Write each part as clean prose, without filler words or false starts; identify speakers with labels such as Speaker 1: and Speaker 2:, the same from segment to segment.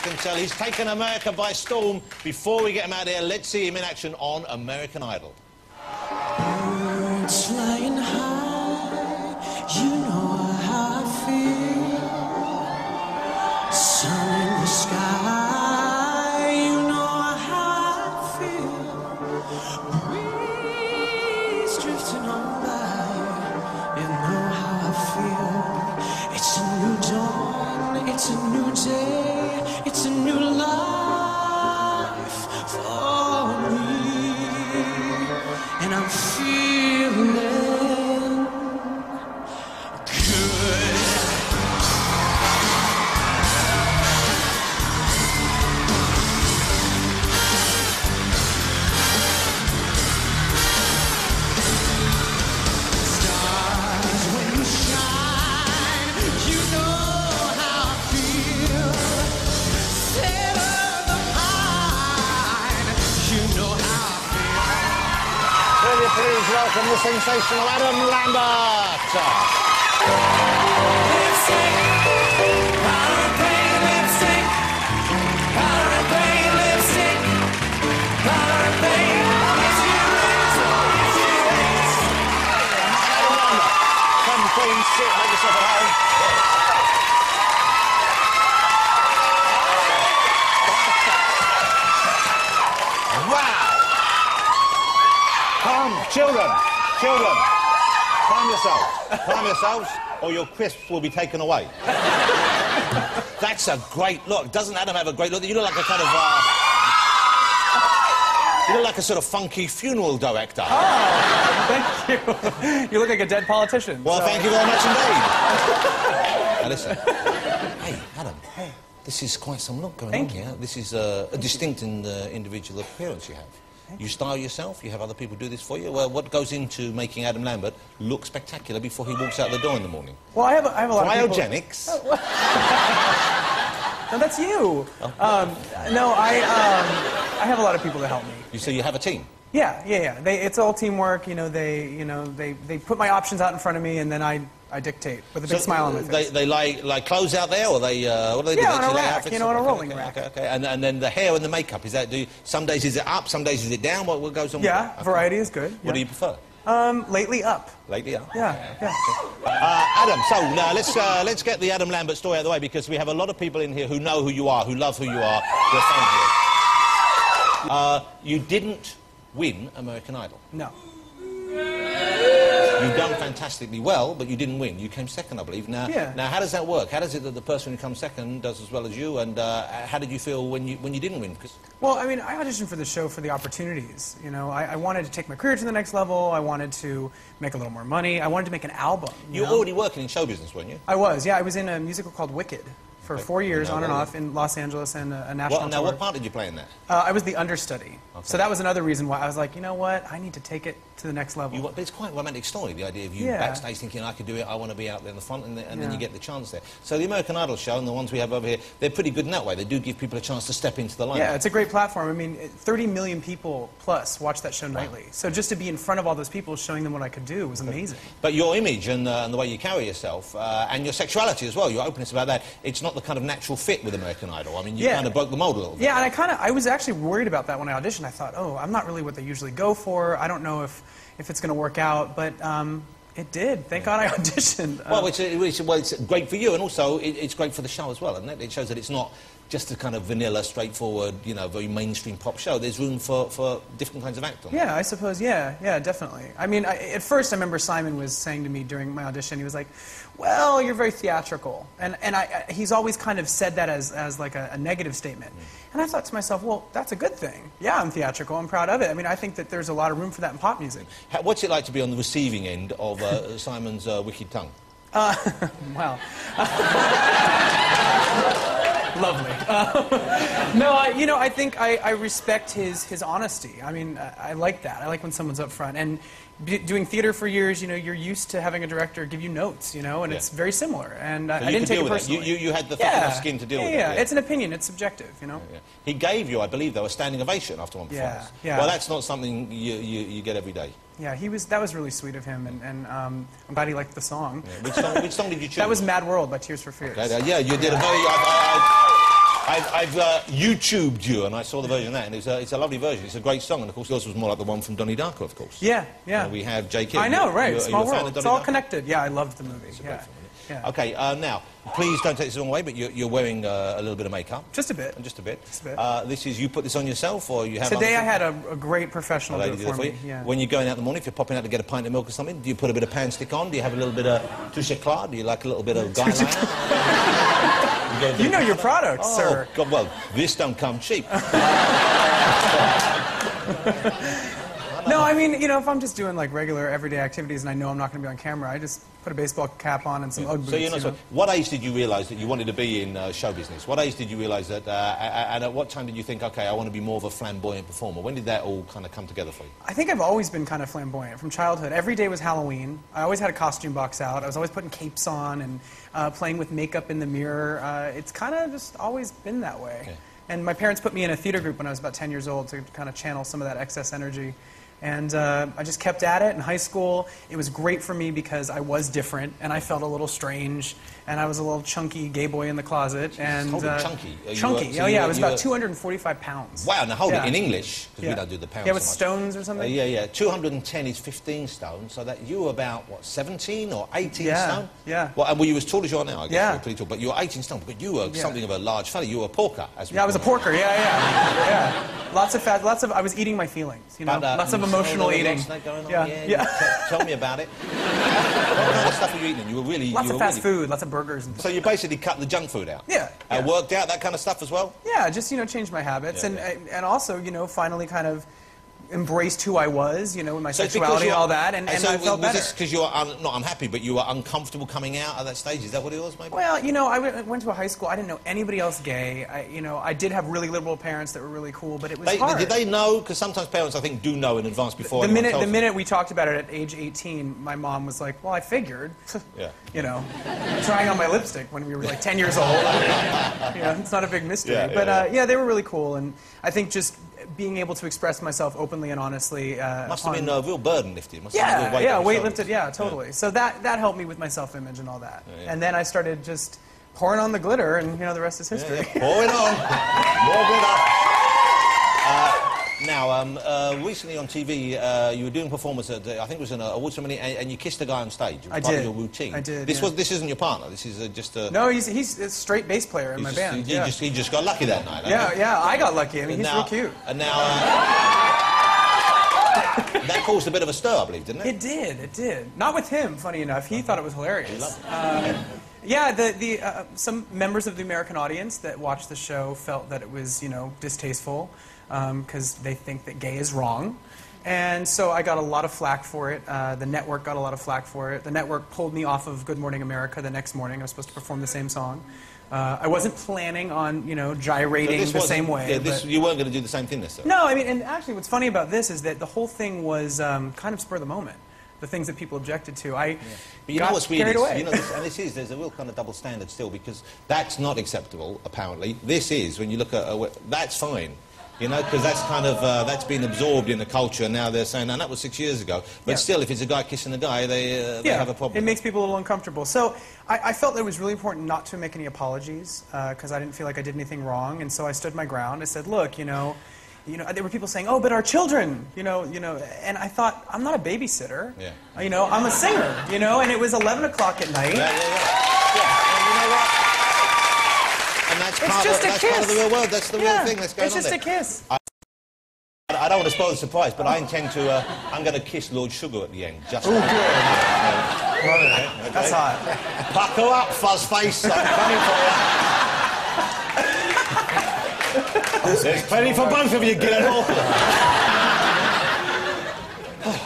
Speaker 1: can tell. He's taken America by storm. Before we get him out of here, let's see him in action on American Idol.
Speaker 2: Birds flying high, you know how I feel. Sun in the sky, you know how I feel. Breeze drifting on by, you know how I feel. It's a new dawn, it's a new day, it's a new life for me. And I'm feeling good. Stars, when you shine, you know how I feel. Set of the pine, you know how I feel.
Speaker 1: Will you please welcome the sensational Adam Lambert?
Speaker 2: Lipstick, powder and paint lipstick, powder and paint lipstick, powder and paint. It's you, it's you.
Speaker 1: Adam Lambert. Come, Queen, sit, make yourself at home. Wow! Calm, children, calm yourselves, or your crisps will be taken away. That's a great look. Doesn't Adam have a great look? You look like a kind of, you look like a sort of funky funeral director.
Speaker 3: Oh, thank you. You look like a dead politician.
Speaker 1: Well,
Speaker 3: so.
Speaker 1: thank you very much indeed. Now listen, hey, Adam.
Speaker 3: Hey.
Speaker 1: This is quite some look going
Speaker 3: Thank
Speaker 1: on
Speaker 3: you.
Speaker 1: here. This is a distinct and individual appearance you have. You style yourself, you have other people do this for you. Well, what goes into making Adam Lambert look spectacular before he walks out the door in the morning?
Speaker 3: Well, I have a lot of people...
Speaker 1: Cryogenics?
Speaker 3: No, that's you.
Speaker 1: Oh.
Speaker 3: No, I have a lot of people that help me.
Speaker 1: You say you have a team?
Speaker 3: Yeah. It's all teamwork. They put my options out in front of me, and then I dictate with a big smile on my face.
Speaker 1: They like clothes out there, or they what do they do?
Speaker 3: Yeah,
Speaker 1: They
Speaker 3: on a
Speaker 1: lay
Speaker 3: rack,
Speaker 1: outfits?
Speaker 3: on a
Speaker 1: Okay,
Speaker 3: rolling
Speaker 1: okay,
Speaker 3: rack.
Speaker 1: Okay. And then the hair and the makeup, is that some days is it up, some days is it down? What goes on?
Speaker 3: Yeah,
Speaker 1: with that?
Speaker 3: variety is good.
Speaker 1: What do you prefer?
Speaker 3: Lately up.
Speaker 1: Lately up.
Speaker 3: Yeah.
Speaker 1: Adam, so now let's get the Adam Lambert story out of the way, because we have a lot of people in here who know who you are, who love who you are, who are fans of you. You didn't win American Idol.
Speaker 3: No.
Speaker 1: You've done fantastically well, but you didn't win. You came second, I believe. Now,
Speaker 3: Yeah.
Speaker 1: now, how does that work? How does it that the person who comes second does as well as you? And how did you feel when you didn't win? 'Cause
Speaker 3: Well, I mean, I auditioned for the show for the opportunities. I wanted to take my career to the next level. I wanted to make a little more money. I wanted to make an album.
Speaker 1: you were already working in show business, weren't you?
Speaker 3: I was, yeah. I was in a musical called Wicked for
Speaker 1: Okay.
Speaker 3: 4 years,
Speaker 1: No,
Speaker 3: on and
Speaker 1: well,
Speaker 3: off, in Los Angeles and a national
Speaker 1: Now,
Speaker 3: tour.
Speaker 1: what part did you play in that?
Speaker 3: I was the understudy.
Speaker 1: Okay.
Speaker 3: So that was another reason why I was like, you know what? I need to take it to the next level.
Speaker 1: But it's quite a romantic story, the idea of you
Speaker 3: Yeah.
Speaker 1: backstage thinking, I could do it, I want to be out there in the front, and then
Speaker 3: Yeah.
Speaker 1: you get the chance there. So the American Idol show and the ones we have over here, they're pretty good in that way. They do give people a chance to step into the limelight.
Speaker 3: Yeah, it's a great platform. I mean, 30 million people plus watch that show nightly. So just to be in front of all those people showing them what I could do was amazing.
Speaker 1: But your image and the way you carry yourself, and your sexuality as well, your openness about that, it's not the kind of natural fit with American Idol. I mean, you kind of broke the mold a little bit.
Speaker 3: Yeah, and I was actually worried about that when I auditioned. I thought, oh, I'm not really what they usually go for. I don't know if it's going to work out, but it did. Thank God I auditioned.
Speaker 1: Well, it's great for you, and also it's great for the show as well, isn't it? It shows that it's not just a kind of vanilla, straightforward, very mainstream pop show. There's room for different kinds of acting.
Speaker 3: Yeah, I suppose, yeah, definitely. I mean, at first I remember Simon was saying to me during my audition, he was like, well, you're very theatrical. And he's always kind of said that as like a negative statement. And I thought to myself, well, that's a good thing. Yeah, I'm theatrical, I'm proud of it. I mean, I think that there's a lot of room for that in pop music.
Speaker 1: What's it like to be on the receiving end of Simon's wicked tongue?
Speaker 3: Wow. Lovely. No, I think I respect his honesty. I mean, I like that. I like when someone's up front. And doing theater for years, you're used to having a director give you notes, and it's very similar. And
Speaker 1: So
Speaker 3: I didn't take it personally.
Speaker 1: You had the thick enough skin to deal with it.
Speaker 3: Yeah, it's an opinion. It's subjective,
Speaker 1: Yeah. He gave you, I believe, though, a standing ovation after one performance.
Speaker 3: Yeah.
Speaker 1: Well, that's not something you get every day.
Speaker 3: Yeah, that was really sweet of him, and I'm glad he liked the song.
Speaker 1: Yeah. Which song did you choose?
Speaker 3: That was Mad World by Tears for Fears.
Speaker 1: Okay, yeah, you did a very... I've YouTubed you, and I saw the version of that, and it's a lovely version. It's a great song, and of course yours was more like the one from Donnie Darko, of course.
Speaker 3: Yeah, yeah.
Speaker 1: We have J. Kidd.
Speaker 3: I know, right? Small
Speaker 1: are you a fan
Speaker 3: world.
Speaker 1: of
Speaker 3: It's
Speaker 1: Donnie
Speaker 3: all
Speaker 1: Darko?
Speaker 3: connected. Yeah, I loved the movie.
Speaker 1: It's a great
Speaker 3: Yeah.
Speaker 1: film, isn't it?
Speaker 3: Yeah.
Speaker 1: Okay, now, please don't take this the wrong way, but you're wearing a little bit of makeup.
Speaker 3: Just a bit.
Speaker 1: Just a bit.
Speaker 3: Just a bit.
Speaker 1: This is, you put this on yourself, or you have...
Speaker 3: Today I
Speaker 1: other
Speaker 3: had a great professional
Speaker 1: people?
Speaker 3: do
Speaker 1: A
Speaker 3: it
Speaker 1: lady
Speaker 3: for
Speaker 1: did
Speaker 3: me.
Speaker 1: you.
Speaker 3: Yeah.
Speaker 1: When you're going out in the morning, if you're popping out to get a pint of milk or something, do you put a bit of pan stick on? Do you have a little bit of touche éclat? Do you like a little bit of guy liner?
Speaker 3: You know your products,
Speaker 1: Oh,
Speaker 3: sir.
Speaker 1: God, well, this don't come cheap.
Speaker 3: No, I mean, you know, if I'm just doing like regular everyday activities and I know I'm not going to be on camera, I just put a baseball cap on and some Ugg boots.
Speaker 1: So you're not so, what age did you realise that you wanted to be in show business? What age did you realise that, and at what time did you think, okay, I want to be more of a flamboyant performer? When did that all kind of come together for you?
Speaker 3: I think I've always been kind of flamboyant from childhood. Every day was Halloween. I always had a costume box out. I was always putting capes on and playing with makeup in the mirror. It's kind of just always been that way.
Speaker 1: Okay.
Speaker 3: And my parents put me in a theater group when I was about 10 years old to kind of channel some of that excess energy. And I just kept at it in high school. It was great for me because I was different, and I felt a little strange, and I was a little chunky gay boy in the closet. And
Speaker 1: Hold it, chunky.
Speaker 3: Chunky.
Speaker 1: So
Speaker 3: Oh yeah, I was about 245 pounds.
Speaker 1: Wow, now hold
Speaker 3: Yeah.
Speaker 1: it in English, because
Speaker 3: Yeah.
Speaker 1: we don't do the pounds
Speaker 3: Yeah, with
Speaker 1: so much.
Speaker 3: stones or something?
Speaker 1: Yeah, yeah. 210 is 15 stone, so that you were about, what, 17 or 18
Speaker 3: Yeah,
Speaker 1: stone?
Speaker 3: yeah.
Speaker 1: Well, and were you as tall as you are now, I guess?
Speaker 3: Yeah.
Speaker 1: You're pretty tall, but you were 18 stone, but you were
Speaker 3: Yeah.
Speaker 1: something of a large fella. You were a porker, as we
Speaker 3: Yeah, I was a
Speaker 1: call it.
Speaker 3: porker. Yeah. Lots of fat. Lots of. I was eating my feelings. You know,
Speaker 1: But,
Speaker 3: lots of emotional eating.
Speaker 1: Going on?
Speaker 3: Yeah.
Speaker 1: Tell me about it. What kind of stuff were you eating? You were really...
Speaker 3: Lots
Speaker 1: you
Speaker 3: of
Speaker 1: were
Speaker 3: fast
Speaker 1: really...
Speaker 3: food. Lots of burgers and.
Speaker 1: So you basically cut the junk food out?
Speaker 3: Yeah.
Speaker 1: And worked out that kind of stuff as well?
Speaker 3: Yeah, just, you know, changed my habits.
Speaker 1: Yeah,
Speaker 3: And also, you know, finally kind of embraced who I was, you know, with my
Speaker 1: So it's
Speaker 3: sexuality
Speaker 1: because
Speaker 3: and all that, and
Speaker 1: so
Speaker 3: I felt
Speaker 1: was
Speaker 3: better.
Speaker 1: this because you were not unhappy, but you were uncomfortable coming out at that stage? Is that what it was, maybe?
Speaker 3: Well, you know, I went to a high school. I didn't know anybody else gay. I did have really liberal parents that were really cool, but it was hard.
Speaker 1: Did they know? Because sometimes parents, I think, do know in advance before.
Speaker 3: The
Speaker 1: anyone tells them.
Speaker 3: minute we talked about it at age 18, my mom was like, "Well, I figured."
Speaker 1: Yeah.
Speaker 3: You know, trying on my lipstick when we were like 10 years old. You know, it's not a big mystery.
Speaker 1: Yeah,
Speaker 3: but
Speaker 1: yeah.
Speaker 3: they were really cool, and I think just being able to express myself openly and honestly.
Speaker 1: Must have been a real burden lifted. Must have been a
Speaker 3: Yeah,
Speaker 1: real weight
Speaker 3: yeah,
Speaker 1: off your
Speaker 3: weight
Speaker 1: shoulders.
Speaker 3: lifted, yeah, totally.
Speaker 1: Yeah.
Speaker 3: So that helped me with my self-image and all that.
Speaker 1: Yeah.
Speaker 3: And then I started just pouring on the glitter, and you know, the rest is history.
Speaker 1: Yeah, yeah. Pour it on. More glitter. Now, recently on TV, you were doing a performance at, I think it was an award ceremony, and you kissed a guy on stage. It was
Speaker 3: I
Speaker 1: part
Speaker 3: did.
Speaker 1: of your routine.
Speaker 3: I did,
Speaker 1: This
Speaker 3: yeah.
Speaker 1: This isn't your partner. This is just a...
Speaker 3: No, he's a straight bass player in my band.
Speaker 1: He just got lucky that night.
Speaker 3: Yeah, I got lucky. I mean, he's
Speaker 1: now,
Speaker 3: real cute.
Speaker 1: And now... that caused a bit of a stir, I believe, didn't it?
Speaker 3: It did. Not with him, funny enough. He thought it was hilarious.
Speaker 1: He loved it.
Speaker 3: Yeah, some members of the American audience that watched the show felt that it was, you know, distasteful because they think that gay is wrong. And so I got a lot of flack for it. The network got a lot of flack for it. The network pulled me off of Good Morning America the next morning. I was supposed to perform the same song. I wasn't planning on, you know, gyrating the same way.
Speaker 1: Yeah,
Speaker 3: but-
Speaker 1: you weren't going to do the same thing this time.
Speaker 3: No, I mean, and actually what's funny about this is that the whole thing was kind of spur of the moment. The things that people objected to.
Speaker 1: But you
Speaker 3: got
Speaker 1: know what's weird
Speaker 3: carried
Speaker 1: is,
Speaker 3: away.
Speaker 1: you know, there's a real kind of double standard still, because that's not acceptable, apparently. This is, when you look at, that's fine. You know, because that's kind of, that's been absorbed in the culture, and now they're saying, and that was 6 years ago. But
Speaker 3: Yeah.
Speaker 1: still, if it's a guy kissing a guy, they have a problem.
Speaker 3: It makes people a little uncomfortable. So I felt that it was really important not to make any apologies, because I didn't feel like I did anything wrong, and so I stood my ground. I said, look, you know, there were people saying, oh, but our children, you know, and I thought, I'm not a babysitter.
Speaker 1: Yeah.
Speaker 3: You know, I'm a singer, you know, and it was 11 o'clock at night.
Speaker 1: Yeah. And you know what? And that's
Speaker 3: It's
Speaker 1: part
Speaker 3: just
Speaker 1: of,
Speaker 3: a
Speaker 1: that's
Speaker 3: kiss.
Speaker 1: part of the real world. That's the real thing that's going
Speaker 3: it's
Speaker 1: on
Speaker 3: just
Speaker 1: there.
Speaker 3: a kiss.
Speaker 1: I don't want to spoil the surprise, but I intend to, I'm going to kiss Lord Sugar at the end. Just
Speaker 3: Oh,
Speaker 1: for-
Speaker 3: good.
Speaker 1: Okay.
Speaker 3: That's hot.
Speaker 1: Pucker up, fuzzface. I'm coming for you. There's plenty for both of you, Gillenhall.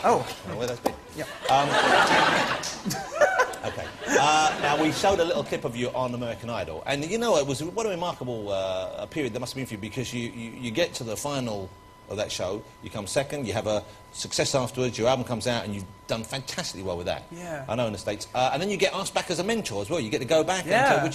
Speaker 3: Oh.
Speaker 1: Where that's been.
Speaker 3: Yeah.
Speaker 1: Okay. Now, we showed a little clip of you on American Idol, and you know, it was what a remarkable period that must have been for you, because you get to the final of that show, you come second, you have a success afterwards, your album comes out, and you've done fantastically well with that.
Speaker 3: Yeah.
Speaker 1: I know in the States. And then you get asked back as a mentor as well. You get to go back,
Speaker 3: Yeah.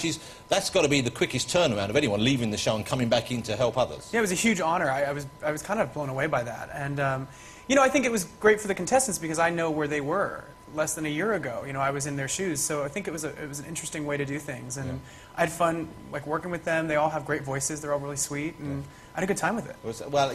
Speaker 1: that's got to be the quickest turnaround of anyone leaving the show and coming back in to help others.
Speaker 3: Yeah, it was a huge honor. I was kind of blown away by that. And, you know, I think it was great for the contestants because I know where they were less than a year ago. You know, I was in their shoes, so I think it was an interesting way to do things, and I had fun like working with them. They all have great voices. They're all really sweet, and I had a good time with it.
Speaker 1: Well.